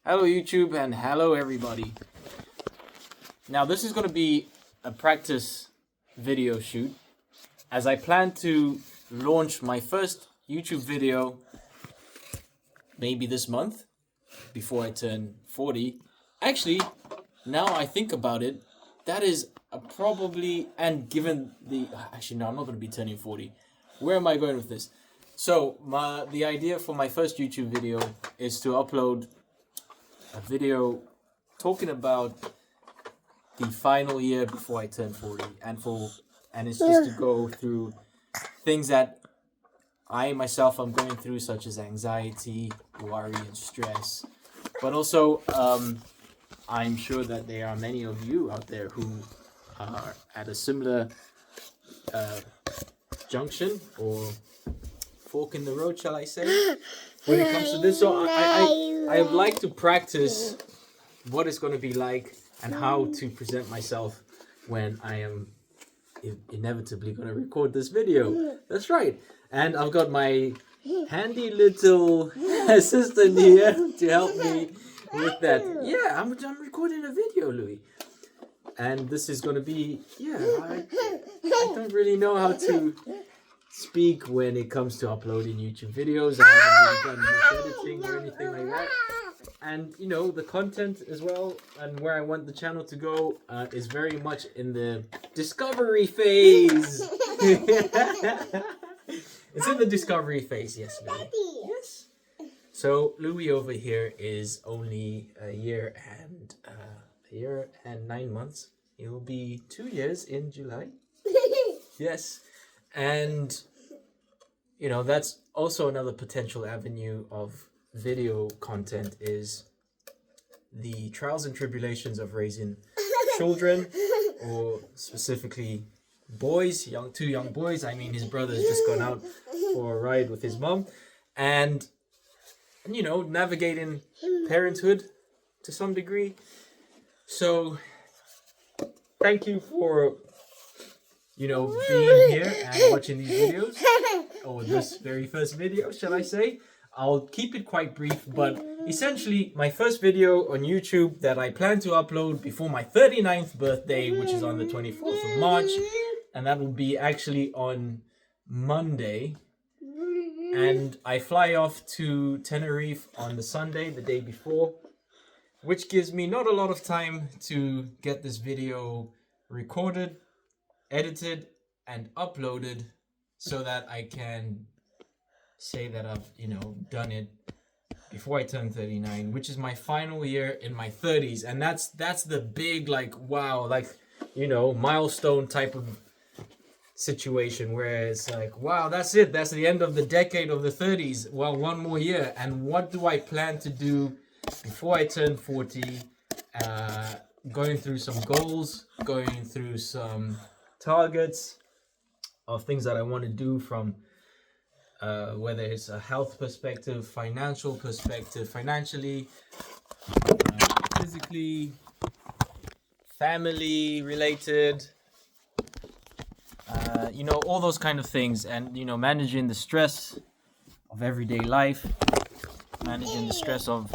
Hello YouTube and hello everybody. Now this is going to be a practice video shoot as I plan to launch my first YouTube video maybe this month before I turn 40. Actually, now I think about it, that is probably, and given the, actually no, I'm not going to be turning 40. Where am I going with this? So the idea for my first YouTube video is to upload a video talking about the final year before I turn 40, and it's just to go through things that I myself am going through, such as anxiety, worry, and stress. But also, I'm sure that there are many of you out there who are at a similar junction or fork in the road, shall I say, when it comes to this. So I would like to practice what it's going to be like and how to present myself when I am inevitably going to record this video. That's right. And I've got my handy little assistant here to help me with that. Yeah, I'm recording a video, Louis. And this is going to be, I don't really know how to speak when it comes to uploading YouTube videos. I haven't really done much editing or anything like that. And you know, the content as well and where I want the channel to go is very much in the discovery phase. It's in the discovery phase, yes, Louis. Yes. So Louis over here is only a year and 9 months. It will be 2 years in July. Yes. And you know, that's also another potential avenue of video content, is the trials and tribulations of raising children, or specifically boys, two young boys. I mean, his brother's just gone out for a ride with his mom, and you know, navigating parenthood to some degree. So thank you for, you know, being here and watching these videos, or this very first video, shall I say. I'll keep it quite brief, but essentially my first video on YouTube that I plan to upload before my 39th birthday, which is on the 24th of March, and that will be actually on Monday. And I fly off to Tenerife on the Sunday, the day before, which gives me not a lot of time to get this video recorded, edited, and uploaded so that I can say that I've, you know, done it before I turn 39, which is my final year in my 30s. And that's the big, like, wow, like, you know, milestone type of situation where it's like, wow, that's it. That's the end of the decade of the 30s. Well, one more year. And what do I plan to do before I turn 40? Going through some goals, going through some targets of things that I want to do, from whether it's a health perspective, financial perspective, financially, physically, family related, you know, all those kind of things. And, you know, managing the stress of everyday life, managing the stress of,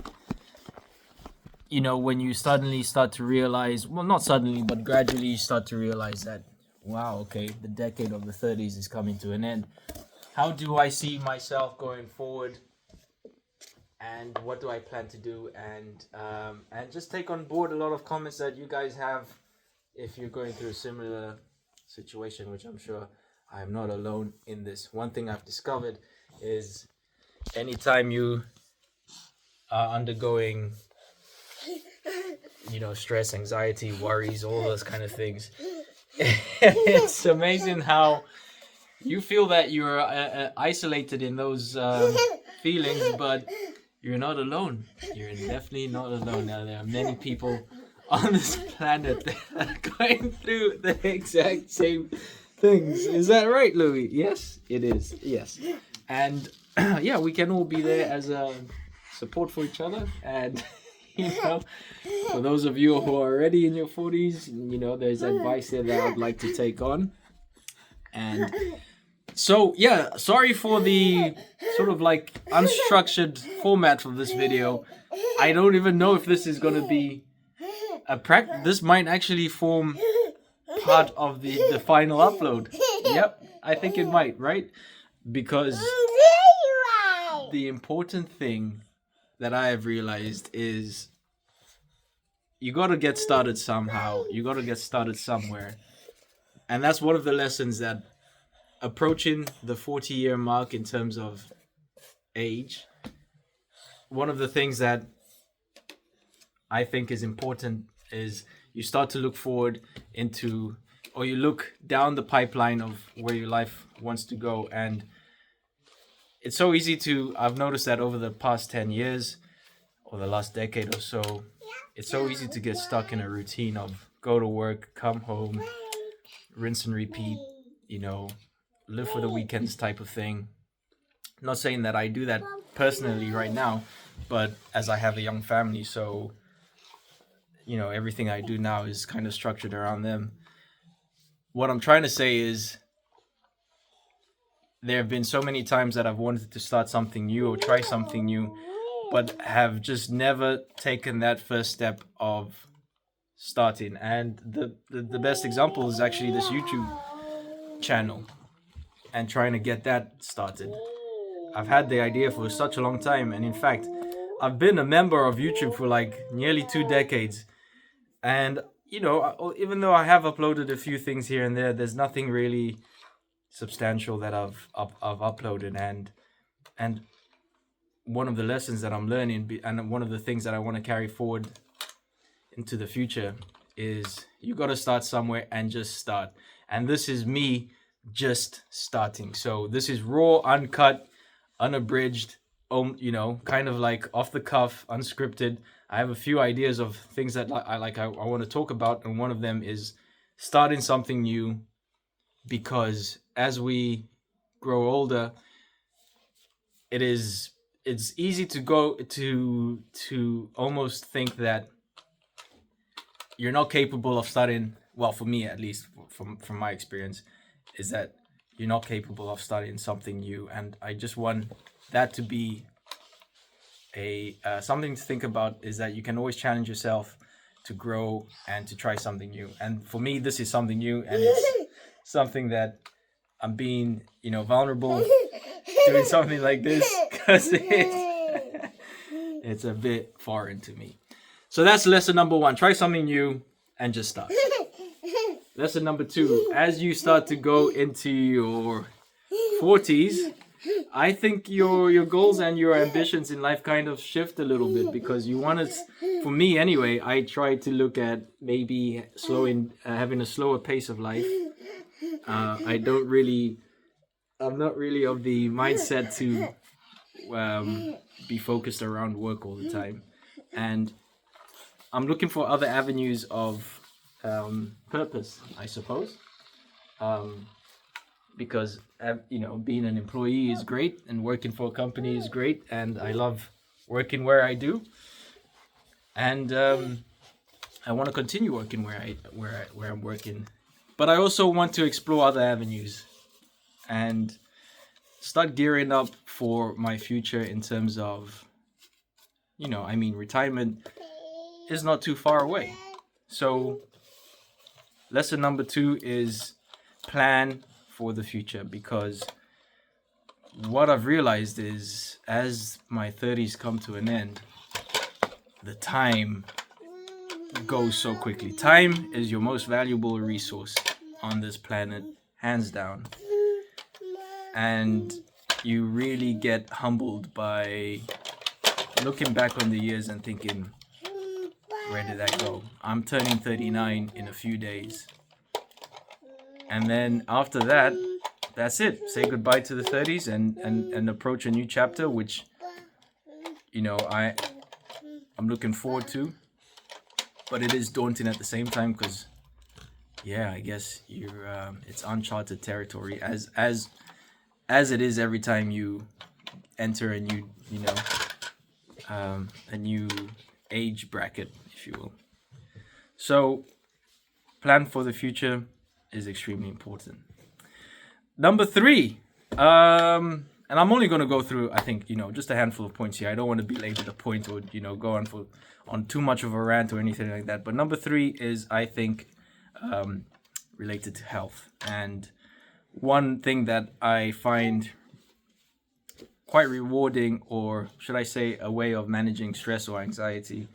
you know, when you suddenly start to realize, well, not suddenly, but gradually you start to realize that, wow, okay, the decade of the 30s is coming to an end. How do I see myself going forward, and what do I plan to do, and just take on board a lot of comments that you guys have if you're going through a similar situation, which I'm sure I am not alone in this. One thing I've discovered is anytime you are undergoing, you know, stress, anxiety, worries, all those kind of things, it's amazing how you feel that you're isolated in those feelings, but you're not alone. You're definitely not alone. Now, there are many people on this planet that are going through the exact same things. Is that right, Louis? Yes, it is. Yes. And yeah, we can all be there as a support for each other. And you know, for those of you who are already in your 40s, you know, there's advice there that I'd like to take on. And so, yeah, sorry for the sort of like unstructured format of this video. I don't even know if this is gonna be a this might actually form part of the final upload. Yep, I think it might, right? Because the important thing that I have realized is you got to get started somehow. You got to get started somewhere. And that's one of the lessons that approaching the 40-year mark in terms of age, one of the things that I think is important is you start to look forward into, or you look down the pipeline of where your life wants to go. And it's so easy to, I've noticed that over the past 10 years or the last decade or so, it's so easy to get stuck in a routine of go to work, come home, rinse and repeat, you know, live for the weekends type of thing. I'm not saying that I do that personally right now, but as I have a young family, so, you know, everything I do now is kind of structured around them. What I'm trying to say is there have been so many times that I've wanted to start something new or try something new, but have just never taken that first step of starting. And the best example is actually this YouTube channel and trying to get that started. I've had the idea for such a long time, and in fact, I've been a member of YouTube for like nearly 2 decades. And, you know, even though I have uploaded a few things here and there, there's nothing really substantial that I've uploaded. And one of the lessons that I'm learning, and one of the things that I want to carry forward into the future, is you got to start somewhere and just start. And this is me just starting. So this is raw, uncut, unabridged, you know, kind of like off the cuff, unscripted. I have a few ideas of things that I want to talk about, and one of them is starting something new, because as we grow older, it's easy to go to almost think that you're not capable of starting. Well, for me at least, from my experience, is that you're not capable of starting something new, and I just want that to be a something to think about, is that you can always challenge yourself to grow and to try something new. And for me, this is something new, and it's something that I'm being, you know, vulnerable doing something like this, because it's a bit foreign to me. So that's lesson number 1. Try something new and just start. Lesson number 2, as you start to go into your 40s, I think your goals and your ambitions in life kind of shift a little bit, because you want to, for me anyway, I try to look at maybe having a slower pace of life. I'm not really of the mindset to be focused around work all the time, and I'm looking for other avenues of purpose, I suppose. Because, you know, being an employee is great, and working for a company is great, and I love working where I do, and I want to continue working where I'm working, but I also want to explore other avenues and start gearing up for my future in terms of, you know, I mean, retirement is not too far away. So lesson number 2 is plan for the future, because what I've realized is as my 30s come to an end, the time goes so quickly. Time is your most valuable resource on this planet, hands down. And you really get humbled by looking back on the years and thinking, where did that go? I'm turning 39 in a few days. And then after that, that's it. Say goodbye to the 30s and approach a new chapter, which, you know, I'm looking forward to. But it is daunting at the same time, because, yeah, I guess it's uncharted territory, as it is every time you enter a new, you know, a new age bracket, if you will. So plan for the future is extremely important. Number 3, and I'm only going to go through, I think, just a handful of points here. I don't want to belabor the point or, go on too much of a rant or anything like that. But number 3 is, I think, related to health. And one thing that I find quite rewarding, or should I say a way of managing stress or anxiety,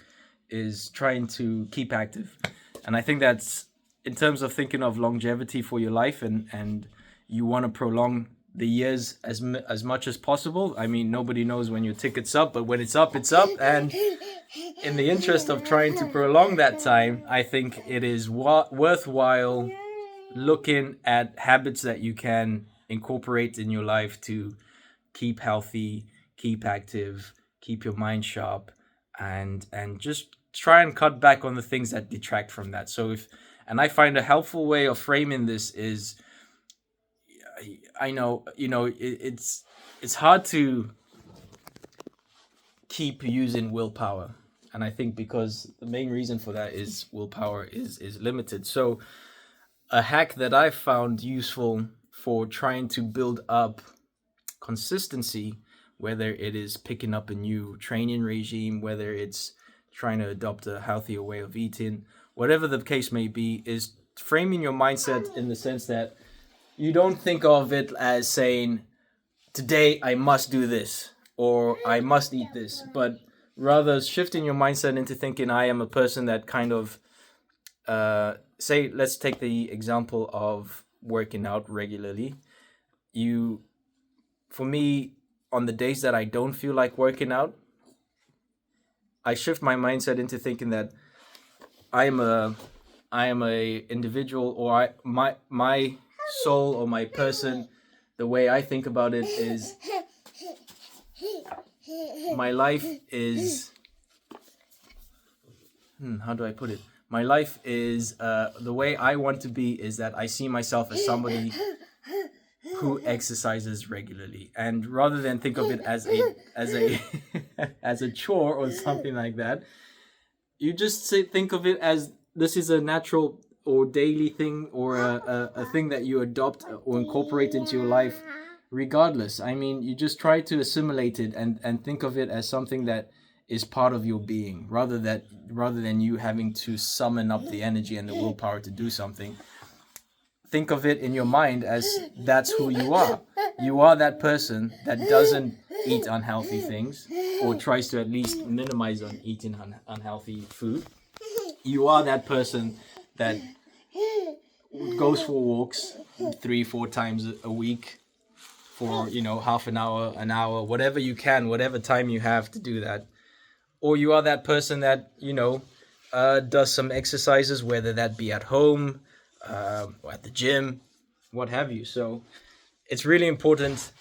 is trying to keep active. And I think that's, in terms of thinking of longevity for your life, and you want to prolong the years as much as possible. I mean, nobody knows when your ticket's up, but when it's up, it's up. And in the interest of trying to prolong that time, I think it is worthwhile looking at habits that you can incorporate in your life to keep healthy, keep active, keep your mind sharp, and just try and cut back on the things that detract from that. So and I find a helpful way of framing this is, I know, it's hard to keep using willpower. And I think because the main reason for that is willpower is limited. So a hack that I found useful for trying to build up consistency, whether it is picking up a new training regime, whether it's trying to adopt a healthier way of eating, whatever the case may be, is framing your mindset in the sense that you don't think of it as saying, today I must do this or I must eat this, but rather shifting your mindset into thinking, I am a person that kind of, say, let's take the example of working out regularly. For me, on the days that I don't feel like working out, I shift my mindset into thinking that I am a individual, or my soul or my person. The way I think about it is, my life is, how do I put it? My life is, the way I want to be is that I see myself as somebody who exercises regularly, and rather than think of it as a as a chore or something like that, you just think of it as this is a natural or daily thing, or a thing that you adopt or incorporate into your life regardless. I mean, you just try to assimilate it and think of it as something that is part of your being, rather than you having to summon up the energy and the willpower to do something. Think of it in your mind as that's who you are. You are that person that doesn't eat unhealthy things, or tries to at least minimize on eating unhealthy food. You are that person that goes for walks 3-4 times a week for half an hour, whatever you can, whatever time you have to do that. Or you are that person that does some exercises, whether that be at home, or at the gym, what have you. So it's really important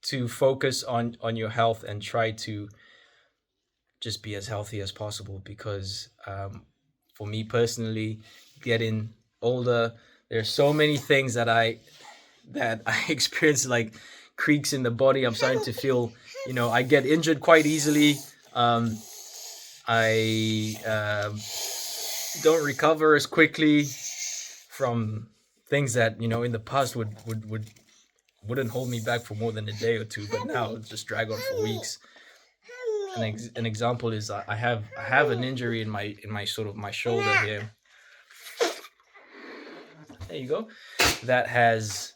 to focus on your health and try to just be as healthy as possible, because for me personally, getting older, there's so many things that I experience, like creaks in the body. I'm starting to feel, I get injured quite easily. I don't recover as quickly from things that in the past wouldn't hold me back for more than a day or two, but now it's just drag on for weeks. An example is I have an injury in my sort of my shoulder here. There you go. That has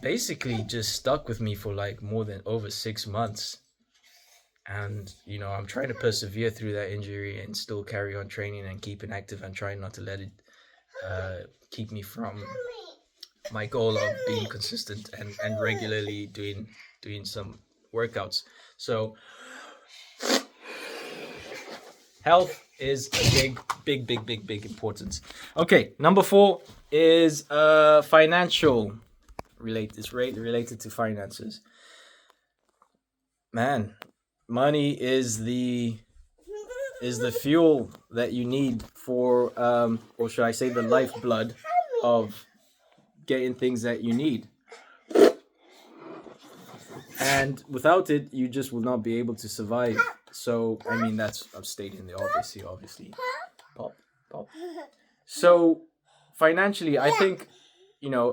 basically just stuck with me for like more than over 6 months. And, I'm trying to persevere through that injury and still carry on training and keeping active, and trying not to let it keep me from my goal of being consistent and regularly doing some workouts. So health is a big importance. Okay, number 4 is financial related. It's related to finances. Man, money is the fuel that you need for, or should I say, the lifeblood of getting things that you need. And without it, you just will not be able to survive. So, I mean, I'm stating the obvious here, obviously. Pop. So, financially, I think,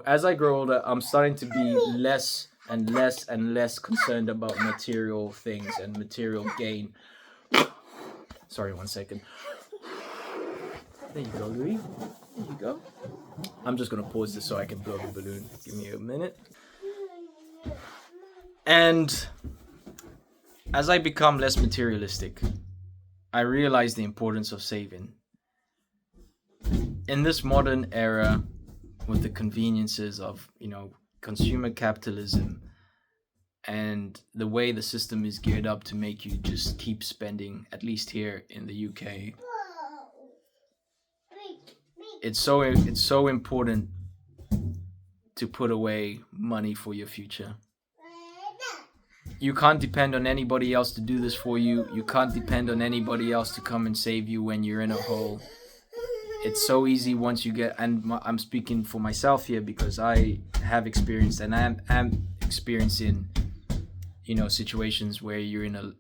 as I grow older, I'm starting to be less and less concerned about material things and material gain. Sorry, 1 second. There you go, Louis. There you go. I'm just gonna pause this so I can blow the balloon. Give me a minute. And as I become less materialistic, I realize the importance of saving. In this modern era, with the conveniences of, consumer capitalism and the way the system is geared up to make you just keep spending, at least here in the UK, it's so important to put away money for your future. You can't depend on anybody else to do this for you. You can't depend on anybody else to come and save you when you're in a hole. It's so easy once you get, and I'm speaking for myself here because I have experienced and I am experiencing, situations where you're in a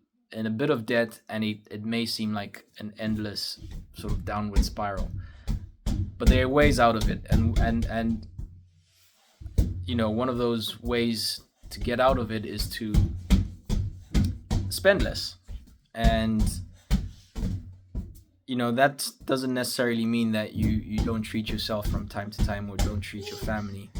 bit of debt, and it may seem like an endless sort of downward spiral. But there are ways out of it, and one of those ways to get out of it is to spend less. And that doesn't necessarily mean that you don't treat yourself from time to time or don't treat your family,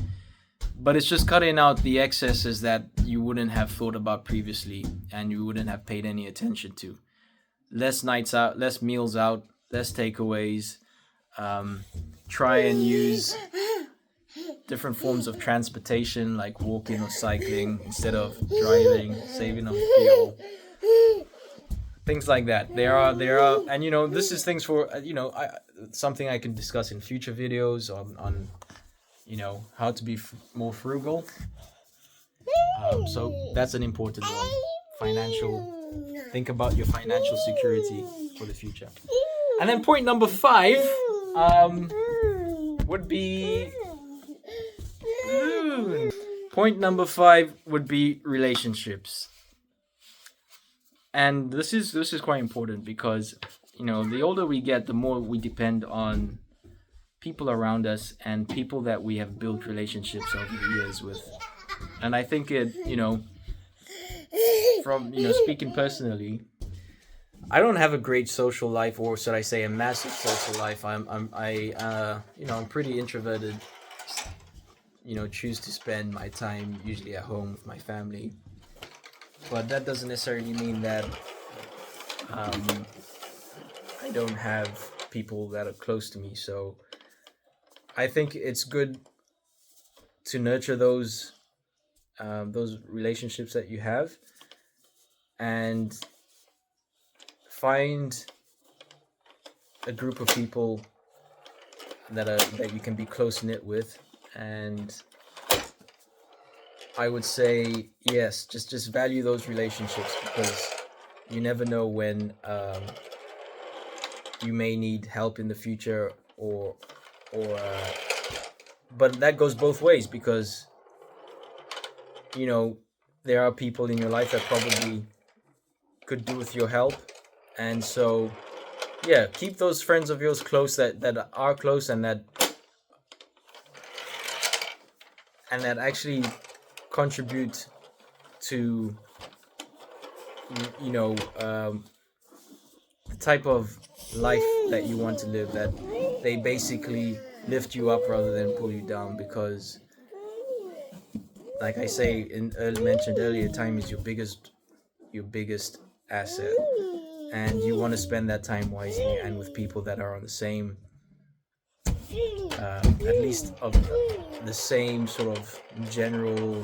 but it's just cutting out the excesses that you wouldn't have thought about previously and you wouldn't have paid any attention to. Less nights out, less meals out, less takeaways. Try and use different forms of transportation like walking or cycling instead of driving, saving on fuel. Things like that. There are, and this is things for, something I can discuss in future videos on how to be more frugal. So that's an important one. Think about your financial security for the future. And then point number 5 would be relationships. And this is quite important because the older we get, the more we depend on people around us and people that we have built relationships over the years with. And I think it, from speaking personally, I don't have a great social life, or should I say a massive social life. I'm pretty introverted. Choose to spend my time usually at home with my family. But that doesn't necessarily mean that I don't have people that are close to me. So I think it's good to nurture those relationships that you have, and find a group of people that you can be close knit with. And I would say, yes, just value those relationships, because you never know when you may need help in the future, or but that goes both ways, because there are people in your life that probably could do with your help. And so keep those friends of yours close that are close and that actually contribute to the type of life that you want to live, that they basically lift you up rather than pull you down. Because like I say, mentioned earlier, time is your biggest asset, and you want to spend that time wisely and with people that are on the same at least of the same sort of general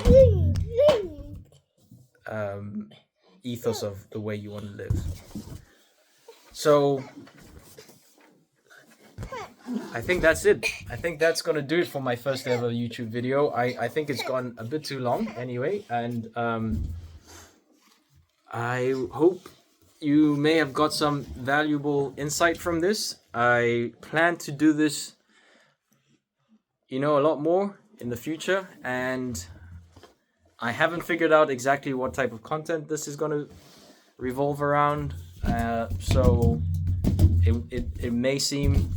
ethos of the way you want to live. So I think that's it. I think that's gonna do it for my first ever YouTube video. I think it's gone a bit too long anyway, and I hope you may have got some valuable insight from this. I plan to do this a lot more in the future, and I haven't figured out exactly what type of content this is going to revolve around, so it may seem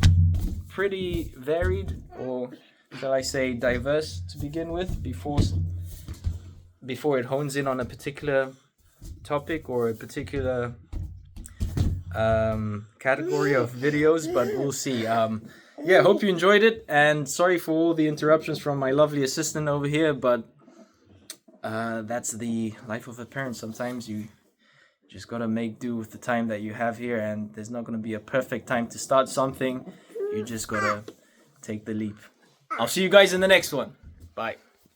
pretty varied, or shall I say diverse to begin with, before before it hones in on a particular topic or a particular category of videos, but we'll see. Yeah, hope you enjoyed it, and sorry for all the interruptions from my lovely assistant over here, but that's the life of a parent. Sometimes you just gotta make do with the time that you have here, and there's not gonna be a perfect time to start something. You just gotta take the leap. I'll see you guys in the next one. Bye.